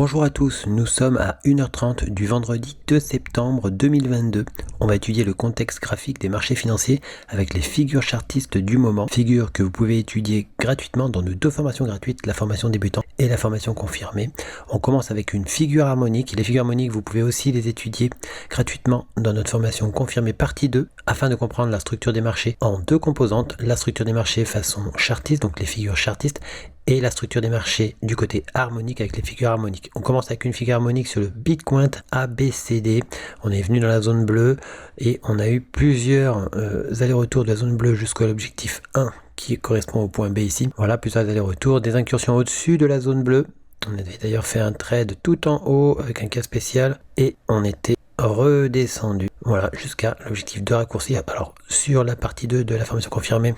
Bonjour à tous, nous sommes à 1h30 du vendredi 2 septembre 2022. On va étudier le contexte graphique des marchés financiers avec les figures chartistes du moment. Figures que vous pouvez étudier gratuitement dans nos deux formations gratuites, la formation débutante et la formation confirmée. On commence avec une figure harmonique. Les figures harmoniques, vous pouvez aussi les étudier gratuitement dans notre formation confirmée partie 2 afin de comprendre la structure des marchés en deux composantes. La structure des marchés façon chartiste, donc les figures chartistes, et la structure des marchés du côté harmonique avec les figures harmoniques. On commence avec une figure harmonique sur le Bitcoin ABCD. On est venu dans la zone bleue et on a eu plusieurs allers-retours de la zone bleue jusqu'à l'objectif 1 qui correspond au point B ici. Voilà, plusieurs allers-retours, des incursions au-dessus de la zone bleue. On avait d'ailleurs fait un trade tout en haut avec un cas spécial et on était redescendu, voilà, jusqu'à l'objectif de raccourci. Alors sur la partie 2 de la formation confirmée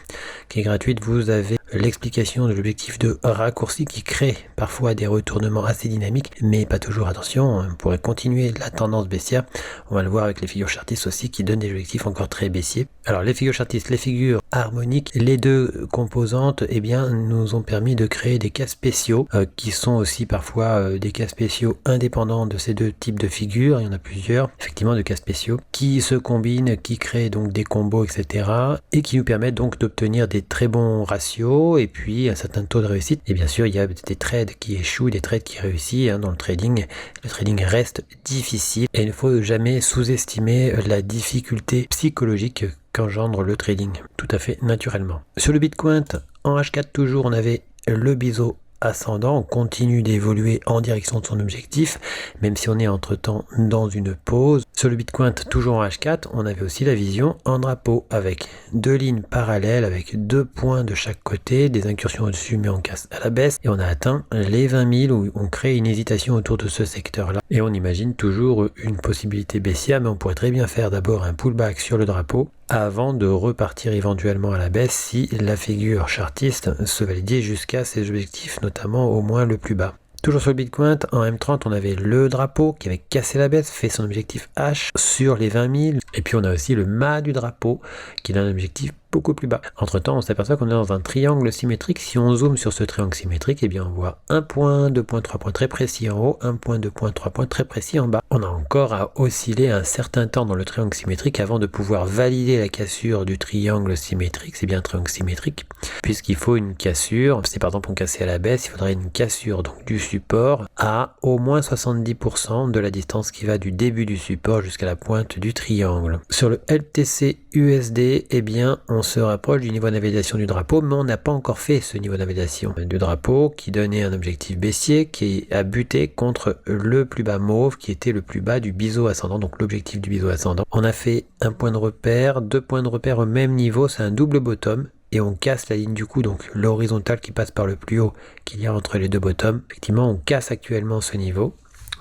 qui est gratuite, vous avez l'explication de l'objectif de raccourci qui crée parfois des retournements assez dynamiques, mais pas toujours. Attention, on pourrait continuer la tendance baissière. On va le voir avec les figures chartistes aussi qui donnent des objectifs encore très baissiers. Alors les figures chartistes, les figures harmoniques, les deux composantes, eh bien, nous ont permis de créer des cas spéciaux qui sont aussi parfois des cas spéciaux indépendants de ces deux types de figures. Il y en a plusieurs, effectivement, de cas spéciaux qui se combinent, qui créent donc des combos, etc. et qui nous permettent donc d'obtenir des très bons ratios et puis un certain taux de réussite. Et bien sûr, il y a des trades qui échouent, des trades qui réussissent dans le trading. Le trading reste difficile et il ne faut jamais sous-estimer la difficulté psychologique qu'engendre le trading, tout à fait naturellement. Sur le Bitcoin, en H4 toujours, on avait le biseau ascendant, on continue d'évoluer en direction de son objectif, même si on est entre-temps dans une pause. Sur le Bitcoin, toujours en H4, on avait aussi la vision en drapeau, avec deux lignes parallèles, avec deux points de chaque côté, des incursions au-dessus mais on casse à la baisse, et on a atteint les 20 000 où on crée une hésitation autour de ce secteur-là. Et on imagine toujours une possibilité baissière, mais on pourrait très bien faire d'abord un pullback sur le drapeau, avant de repartir éventuellement à la baisse si la figure chartiste se validait jusqu'à ses objectifs, notamment au moins le plus bas. Toujours sur le Bitcoin, en M30, on avait le drapeau qui avait cassé la baisse, fait son objectif H sur les 20 000. Et puis on a aussi le mât du drapeau qui a un objectif beaucoup plus bas. Entre temps, on s'aperçoit qu'on est dans un triangle symétrique. Si on zoome sur ce triangle symétrique, eh bien on voit un point, 2 points, 3 points très précis en haut, un point, 2 points, 3 points très précis en bas. On a encore à osciller un certain temps dans le triangle symétrique avant de pouvoir valider la cassure du triangle symétrique. C'est bien un triangle symétrique, puisqu'il faut une cassure. Si par exemple on cassait à la baisse, il faudrait une cassure donc du support à au moins 70% de la distance qui va du début du support jusqu'à la pointe du triangle. Sur le LTC USD, eh bien on se rapproche du niveau de validation du drapeau, mais on n'a pas encore fait ce niveau de validation du drapeau qui donnait un objectif baissier qui a buté contre le plus bas mauve qui était le plus bas du biseau ascendant, donc l'objectif du biseau ascendant. On a fait un point de repère, deux points de repère au même niveau, c'est un double bottom et on casse la ligne du coup, donc l'horizontale qui passe par le plus haut qu'il y a entre les deux bottoms. Effectivement, on casse actuellement ce niveau.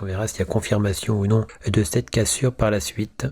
On verra s'il y a confirmation ou non de cette cassure par la suite.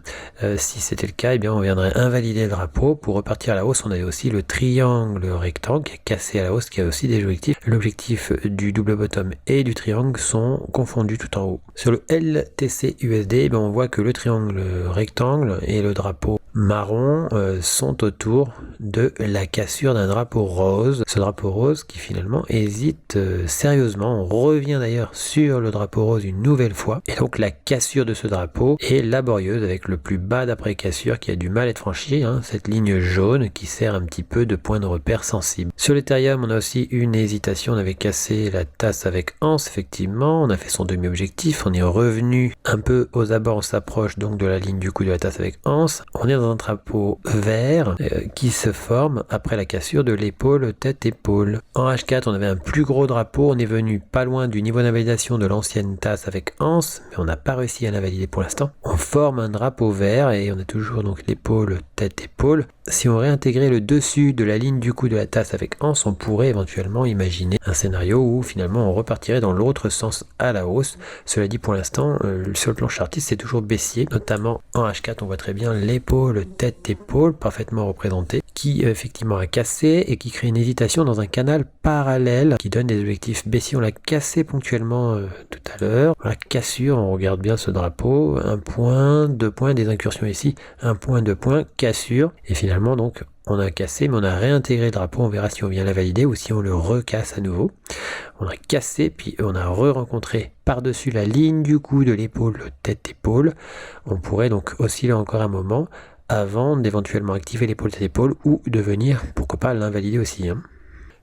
Si c'était le cas, eh bien on viendrait invalider le drapeau. Pour repartir à la hausse, on avait aussi le triangle rectangle qui est cassé à la hausse, qui a aussi des objectifs. L'objectif du double bottom et du triangle sont confondus tout en haut. Sur le LTC USD, eh bien, on voit que le triangle rectangle et le drapeau marron sont autour de la cassure d'un drapeau rose. Ce drapeau rose qui finalement hésite sérieusement. On revient d'ailleurs sur le drapeau rose une nouvelle fois. Et donc la cassure de ce drapeau est laborieuse avec le plus bas d'après cassure qui a du mal à être franchi, cette ligne jaune qui sert un petit peu de point de repère sensible. Sur l'Ethereum, on a aussi une hésitation. On avait cassé la tasse avec anse, effectivement. On a fait son demi-objectif. On est revenu un peu aux abords. On s'approche donc de la ligne du coup de la tasse avec anse. On est dans un drapeau vert qui se forme après la cassure de l'épaule tête-épaule. En H4, on avait un plus gros drapeau. On est venu pas loin du niveau d'invalidation de l'ancienne tasse avec anse, mais on n'a pas réussi à l'invalider pour l'instant. On forme un drapeau vert et on a toujours donc l'épaule tête-épaule. Si on réintégrait le dessus de la ligne du coup de la tasse avec anse, on pourrait éventuellement imaginer un scénario où finalement on repartirait dans l'autre sens à la hausse. Cela dit, pour l'instant, sur le plan chartiste, c'est toujours baissier. Notamment en H4, on voit très bien l'épaule tête-épaule parfaitement représentée qui effectivement a cassé et qui crée une hésitation dans un canal parallèle qui donne des objectifs baissiers. On l'a cassé ponctuellement tout à l'heure. La cassure, on regarde bien ce drapeau, un point, deux points, des incursions ici, un point, deux points, cassure, et finalement donc on a cassé, mais on a réintégré le drapeau. On verra si on vient la valider ou si on le recasse à nouveau. On a cassé, puis on a rencontré par-dessus la ligne du cou de l'épaule, tête-épaule. On pourrait donc osciller encore un moment avant d'éventuellement activer l'épaule tête-épaule ou de venir, pourquoi pas, l'invalider aussi.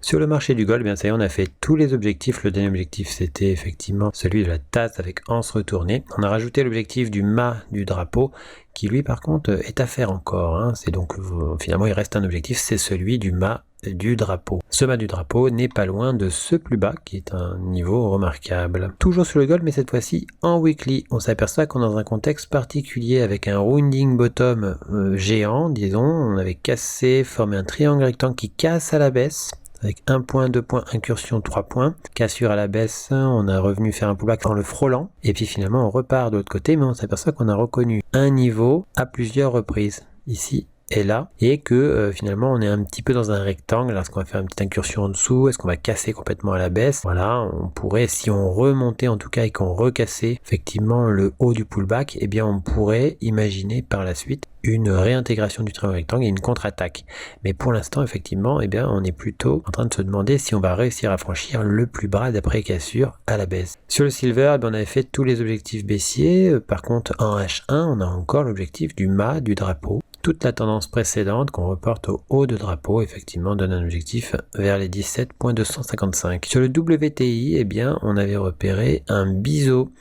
Sur le marché du gold, bien ça y est, on a fait tous les objectifs. Le dernier objectif, c'était effectivement celui de la tasse avec anse retournée. On a rajouté l'objectif du mât du drapeau, qui lui, par contre, est à faire encore. C'est donc, finalement, il reste un objectif, c'est celui du mât du drapeau. Ce mât du drapeau n'est pas loin de ce plus bas, qui est un niveau remarquable. Toujours sur le gold, mais cette fois-ci en weekly. On s'aperçoit qu'on est dans un contexte particulier avec un rounding bottom géant, disons. On avait cassé, formé un triangle rectangle qui casse à la baisse, avec 1 point, 2 points, incursion, 3 points. Cassure à la baisse, on a revenu faire un pullback en le frôlant. Et puis finalement, on repart de l'autre côté, mais on s'aperçoit qu'on a reconnu un niveau à plusieurs reprises. Ici et là. Et que finalement, on est un petit peu dans un rectangle. Est-ce qu'on va faire une petite incursion en dessous? Est-ce qu'on va casser complètement à la baisse? Voilà, on pourrait, si on remontait en tout cas et qu'on recassait effectivement le haut du pullback, eh bien on pourrait imaginer par la suite une réintégration du triangle rectangle et une contre-attaque. Mais pour l'instant, effectivement, eh bien, on est plutôt en train de se demander si on va réussir à franchir le plus bas d'après cassure à la baisse. Sur le silver, eh bien, on avait fait tous les objectifs baissiers. Par contre, en H1, on a encore l'objectif du mât du drapeau. Toute la tendance précédente qu'on reporte au haut de drapeau, effectivement, donne un objectif vers les 17.255. Sur le WTI, eh bien, on avait repéré un biseau.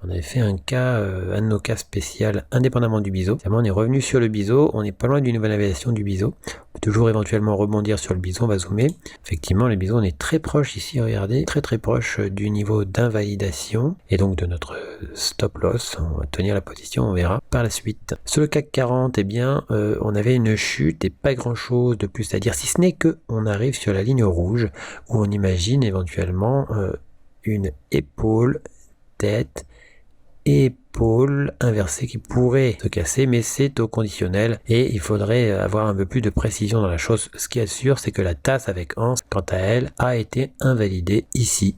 On avait fait un de nos cas spécial indépendamment du biseau. On est revenu sur le biseau, on n'est pas loin d'une nouvelle invalidation du biseau. On peut toujours éventuellement rebondir sur le biseau, on va zoomer. Effectivement, le biseau, on est très proche ici, regardez, très très proche du niveau d'invalidation et donc de notre stop loss. On va tenir la position, on verra par la suite. Sur le CAC 40, eh bien, on avait une chute et pas grand chose de plus à dire, si ce n'est que on arrive sur la ligne rouge où on imagine éventuellement une épaule, tête, épaule inversée qui pourrait se casser, mais c'est au conditionnel et il faudrait avoir un peu plus de précision dans la chose. Ce qui est sûr, c'est que la tasse avec anse, quant à elle, a été invalidée ici.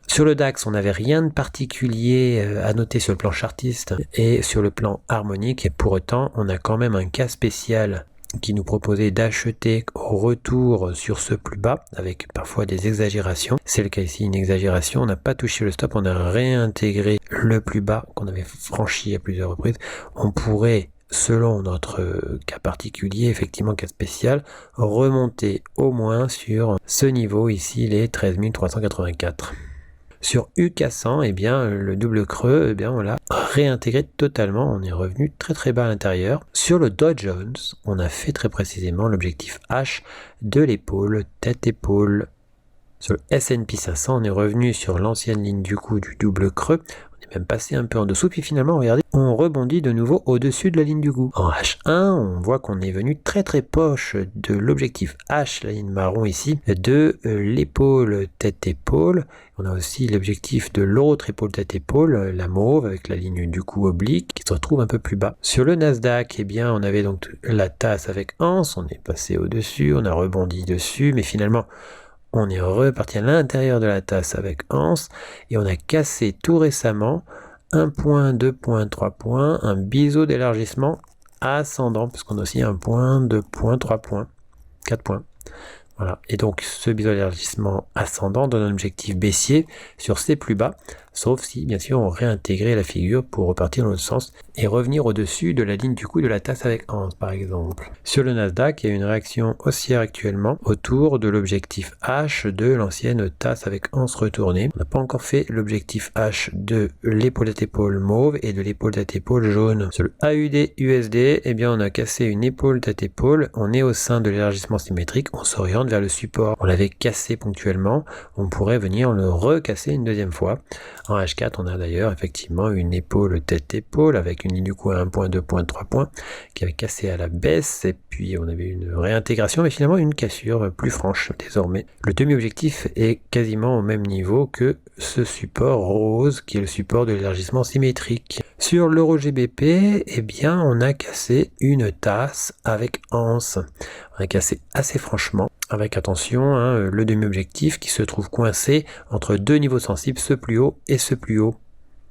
Sur le DAX, on n'avait rien de particulier à noter sur le plan chartiste et sur le plan harmonique, et pour autant, on a quand même un cas spécial qui nous proposait d'acheter au retour sur ce plus bas, avec parfois des exagérations. C'est le cas ici, une exagération. On n'a pas touché le stop, on a réintégré le plus bas qu'on avait franchi à plusieurs reprises. On pourrait, selon notre cas particulier, effectivement cas spécial, remonter au moins sur ce niveau ici, les 13 384. Sur UK 100, eh bien, le double creux, eh bien, on l'a réintégré totalement. On est revenu très très bas à l'intérieur. Sur le Dow Jones, on a fait très précisément l'objectif H de l'épaule, tête-épaule. Sur le S&P 500, on est revenu sur l'ancienne ligne du coup du double creux. On est même passé un peu en dessous, puis finalement, regardez, on rebondit de nouveau au-dessus de la ligne du coup. En H1, on voit qu'on est venu très très proche de l'objectif H, la ligne marron ici, de l'épaule tête-épaule. On a aussi l'objectif de l'autre épaule tête-épaule, la mauve, avec la ligne du coup oblique, qui se retrouve un peu plus bas. Sur le Nasdaq, eh bien, on avait donc la tasse avec anse, on est passé au-dessus, on a rebondi dessus, mais finalement, on est reparti à l'intérieur de la tasse avec anse, et on a cassé tout récemment 1 point, 2 points, 3 points, un biseau d'élargissement ascendant, puisqu'on a aussi 1 point, 2 points, 3 points, 4 points. Voilà. Et donc ce biseau d'élargissement ascendant donne un objectif baissier sur ses plus bas, sauf si bien sûr on réintégrait la figure pour repartir dans l'autre sens et revenir au-dessus de la ligne du coup de la tasse avec anse par exemple. Sur le Nasdaq, il y a une réaction haussière actuellement autour de l'objectif H de l'ancienne tasse avec anse retournée. On n'a pas encore fait l'objectif H de l'épaule à épaule mauve et de l'épaule à épaule jaune. Sur le AUD USD, eh bien on a cassé une épaule à épaule, on est au sein de l'élargissement symétrique, on s'oriente vers le support. On l'avait cassé ponctuellement, on pourrait venir le recasser une deuxième fois. En H4, on a d'ailleurs effectivement une épaule tête-épaule avec une ligne du coup à 1 point, 2 points, 3 points qui avait cassé à la baisse et puis on avait une réintégration mais finalement une cassure plus franche désormais. Le demi-objectif est quasiment au même niveau que ce support rose qui est le support de l'élargissement symétrique. Sur l'euro GBP, eh bien on a cassé une tasse avec anse. On a cassé assez franchement avec attention le demi-objectif qui se trouve coincé entre deux niveaux sensibles, ce plus haut et ce plus haut.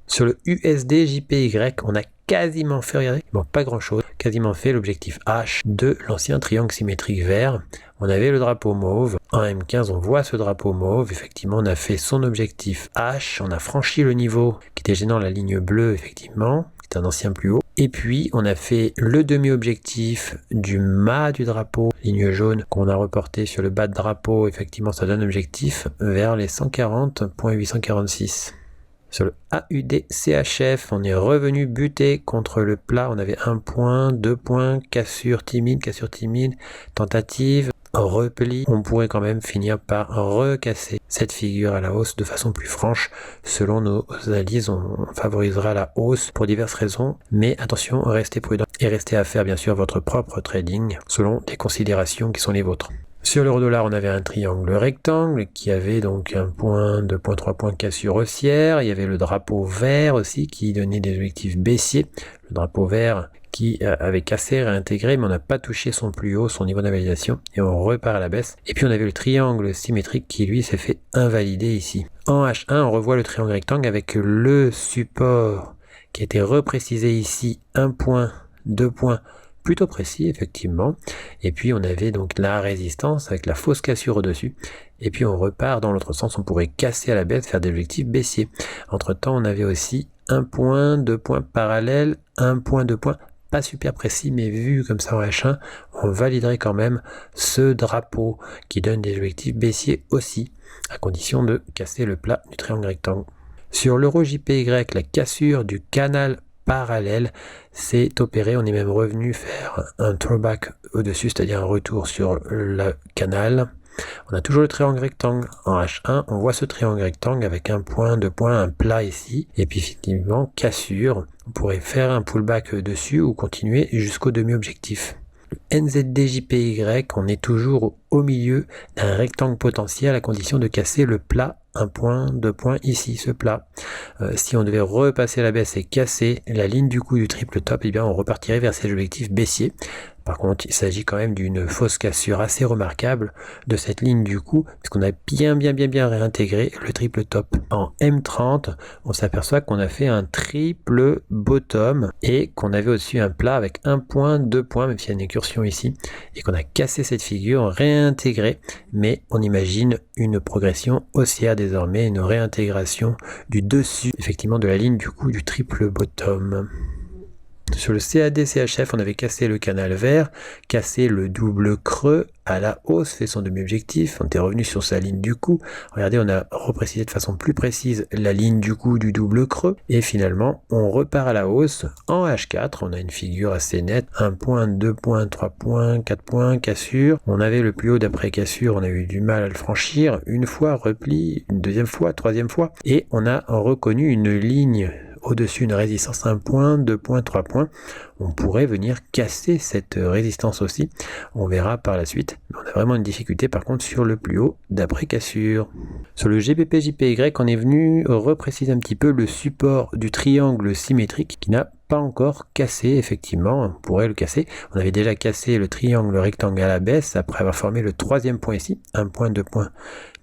Sur le USD JPY, on a quasiment fait, regardez, bon, pas grand chose, quasiment fait l'objectif H de l'ancien triangle symétrique vert. On avait le drapeau mauve. En M15, on voit ce drapeau mauve. Effectivement, on a fait son objectif H. On a franchi le niveau qui était gênant, la ligne bleue, effectivement, qui est un ancien plus haut. Et puis, on a fait le demi-objectif du mât du drapeau, ligne jaune, qu'on a reporté sur le bas de drapeau. Effectivement, ça donne objectif vers les 140.846. Sur le AUD CHF, on est revenu buter contre le plat. On avait 1 point, 2 points, cassure timide, tentative, repli. On pourrait quand même finir par recasser cette figure à la hausse de façon plus franche. Selon nos analyses, on favorisera la hausse pour diverses raisons. Mais attention, restez prudent et restez à faire bien sûr votre propre trading selon des considérations qui sont les vôtres. Sur l'euro-dollar, on avait un triangle rectangle qui avait donc 1 point, 2 points, 3 points, cassure haussière. Il y avait le drapeau vert aussi qui donnait des objectifs baissiers. Le drapeau vert qui avait cassé, réintégré, mais on n'a pas touché son plus haut, son niveau d'invalidation, et on repart à la baisse. Et puis on avait le triangle symétrique qui lui s'est fait invalider ici. En H1, on revoit le triangle rectangle avec le support qui a été reprécisé ici, 1 point, 2 points, plutôt précis effectivement, et puis on avait donc la résistance avec la fausse cassure au-dessus, et puis on repart dans l'autre sens, on pourrait casser à la baisse, faire des objectifs baissiers. Entre temps on avait aussi 1 point, 2 points parallèles, 1 point, 2 points, pas super précis, mais vu comme ça en H1, on validerait quand même ce drapeau qui donne des objectifs baissiers aussi, à condition de casser le plat du triangle rectangle. Sur l'euro JPY, la cassure du canal parallèle s'est opéré, on est même revenu faire un throwback au-dessus, c'est-à-dire un retour sur le canal. On a toujours le triangle rectangle. En H1, on voit ce triangle rectangle avec 1 point, 2 points, un plat ici, et puis effectivement cassure. On pourrait faire un pullback dessus ou continuer jusqu'au demi-objectif. Le NZD-JPY, on est toujours au milieu d'un rectangle potentiel à condition de casser le plat 1 point, 2 points ici, ce plat. Si on devait repasser la baisse et casser la ligne du coup du triple top, eh bien on repartirait vers ces objectifs baissiers. Par contre, il s'agit quand même d'une fausse cassure assez remarquable de cette ligne du coup, puisqu'on a bien réintégré le triple top. En M30, on s'aperçoit qu'on a fait un triple bottom et qu'on avait au-dessus un plat avec 1 point, 2 points, même s'il y a une incursion ici, et qu'on a cassé cette figure, réintégré, mais on imagine une progression haussière désormais, une réintégration du dessus, effectivement, de la ligne du coup du triple bottom. Sur le CAD-CHF, on avait cassé le canal vert, cassé le double creux à la hausse, fait son demi-objectif, on était revenu sur sa ligne du coup. Regardez, on a reprécisé de façon plus précise la ligne du coup du double creux, et finalement, on repart à la hausse. En H4, on a une figure assez nette, 1 point, 2 points, 3 points, 4 points, cassure. On avait le plus haut d'après cassure, on a eu du mal à le franchir, une fois, repli, une deuxième fois, troisième fois, et on a reconnu une ligne au-dessus, une résistance 1 point, 2 points, 3 points. On pourrait venir casser cette résistance aussi. On verra par la suite. Mais on a vraiment une difficulté par contre sur le plus haut d'après cassure. Sur le GBP-JPY, on est venu repréciser un petit peu le support du triangle symétrique qui n'a pas encore cassé, effectivement, on pourrait le casser. On avait déjà cassé le triangle rectangle à la baisse après avoir formé le troisième point ici, 1 point, 2 points,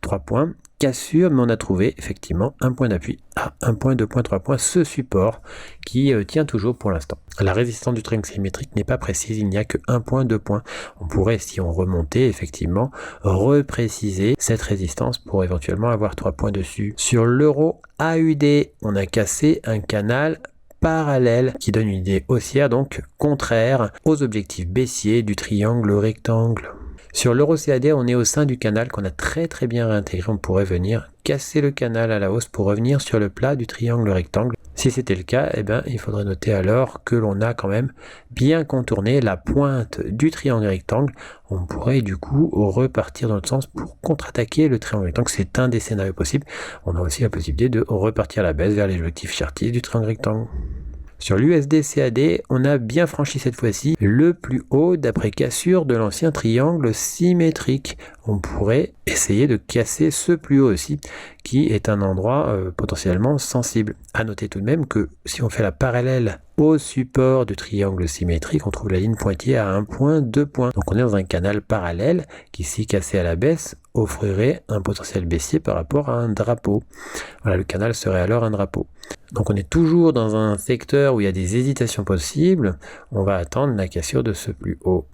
3 points. Cassure, mais on a trouvé effectivement un point d'appui à 1 point, 2 points, 3 points, ce support qui tient toujours pour l'instant. La résistance du triangle symétrique n'est pas précise, il n'y a que 1 point, 2 points. On pourrait, si on remontait, effectivement, repréciser cette résistance pour éventuellement avoir 3 points dessus. Sur l'euro AUD, on a cassé un canal parallèle qui donne une idée haussière, donc contraire aux objectifs baissiers du triangle rectangle. Sur l'euro CAD, on est au sein du canal qu'on a très bien réintégré. On pourrait venir casser le canal à la hausse pour revenir sur le plat du triangle rectangle. Si c'était le cas, eh ben, il faudrait noter alors que l'on a quand même bien contourné la pointe du triangle rectangle. On pourrait du coup repartir dans le sens pour contre-attaquer le triangle rectangle. C'est un des scénarios possibles. On a aussi la possibilité de repartir à la baisse vers les objectifs chartistes du triangle rectangle. Sur l'USD CAD, on a bien franchi cette fois-ci le plus haut d'après cassure de l'ancien triangle symétrique. on pourrait essayer de casser ce plus haut aussi, qui est un endroit potentiellement sensible. À noter tout de même que si on fait la parallèle au support du triangle symétrique, on trouve la ligne pointillée à 1 point, 2 points. Donc on est dans un canal parallèle qui, si cassé à la baisse, offrirait un potentiel baissier par rapport à un drapeau. Voilà, le canal serait alors un drapeau. Donc on est toujours dans un secteur où il y a des hésitations possibles. On va attendre la cassure de ce plus haut.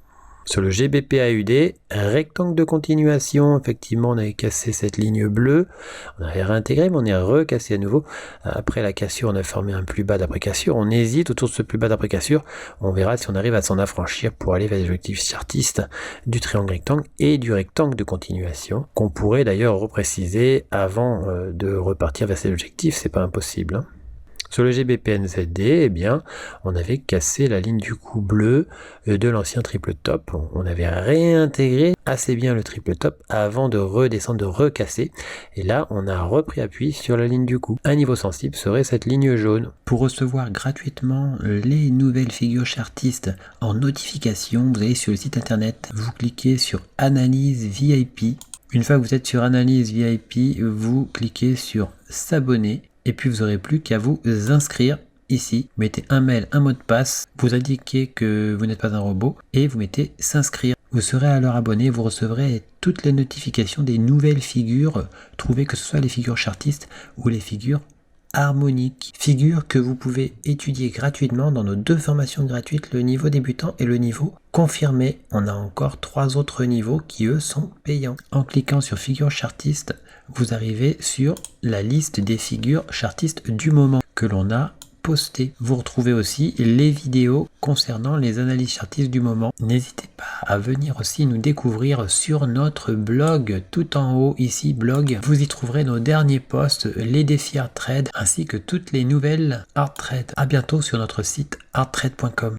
Sur le GBP/AUD, rectangle de continuation, effectivement on avait cassé cette ligne bleue, on avait réintégré mais on est recassé à nouveau. Après la cassure, on a formé un plus bas d'après cassure, on hésite autour de ce plus bas d'après cassure, on verra si on arrive à s'en affranchir pour aller vers les objectifs chartistes du triangle rectangle et du rectangle de continuation, qu'on pourrait d'ailleurs repréciser avant de repartir vers ces objectifs, c'est pas impossible, hein. Sur le GBP/NZD, eh bien, on avait cassé la ligne du coup bleu de l'ancien triple top. On avait réintégré assez bien le triple top avant de redescendre, de recasser. Et là, on a repris appui sur la ligne du coup. Un niveau sensible serait cette ligne jaune. Pour recevoir gratuitement les nouvelles figures chartistes en notification, vous allez sur le site internet, vous cliquez sur Analyse VIP. Une fois que vous êtes sur Analyse VIP, vous cliquez sur S'abonner. Et puis vous n'aurez plus qu'à vous inscrire ici. Vous mettez un mail, un mot de passe, vous indiquez que vous n'êtes pas un robot et vous mettez s'inscrire. Vous serez alors abonné, vous recevrez toutes les notifications des nouvelles figures trouvées, que ce soit les figures chartistes ou les figures harmoniques. Figures que vous pouvez étudier gratuitement dans nos 2 formations gratuites, le niveau débutant et le niveau confirmé. On a encore 3 autres niveaux qui eux sont payants. En cliquant sur figures chartistes, vous arrivez sur la liste des figures chartistes du moment que l'on a postées. Vous retrouvez aussi les vidéos concernant les analyses chartistes du moment. N'hésitez pas à venir aussi nous découvrir sur notre blog, tout en haut ici, blog. Vous y trouverez nos derniers posts, les défis Art Trade, ainsi que toutes les nouvelles Art Trade. À bientôt sur notre site arttrade.com.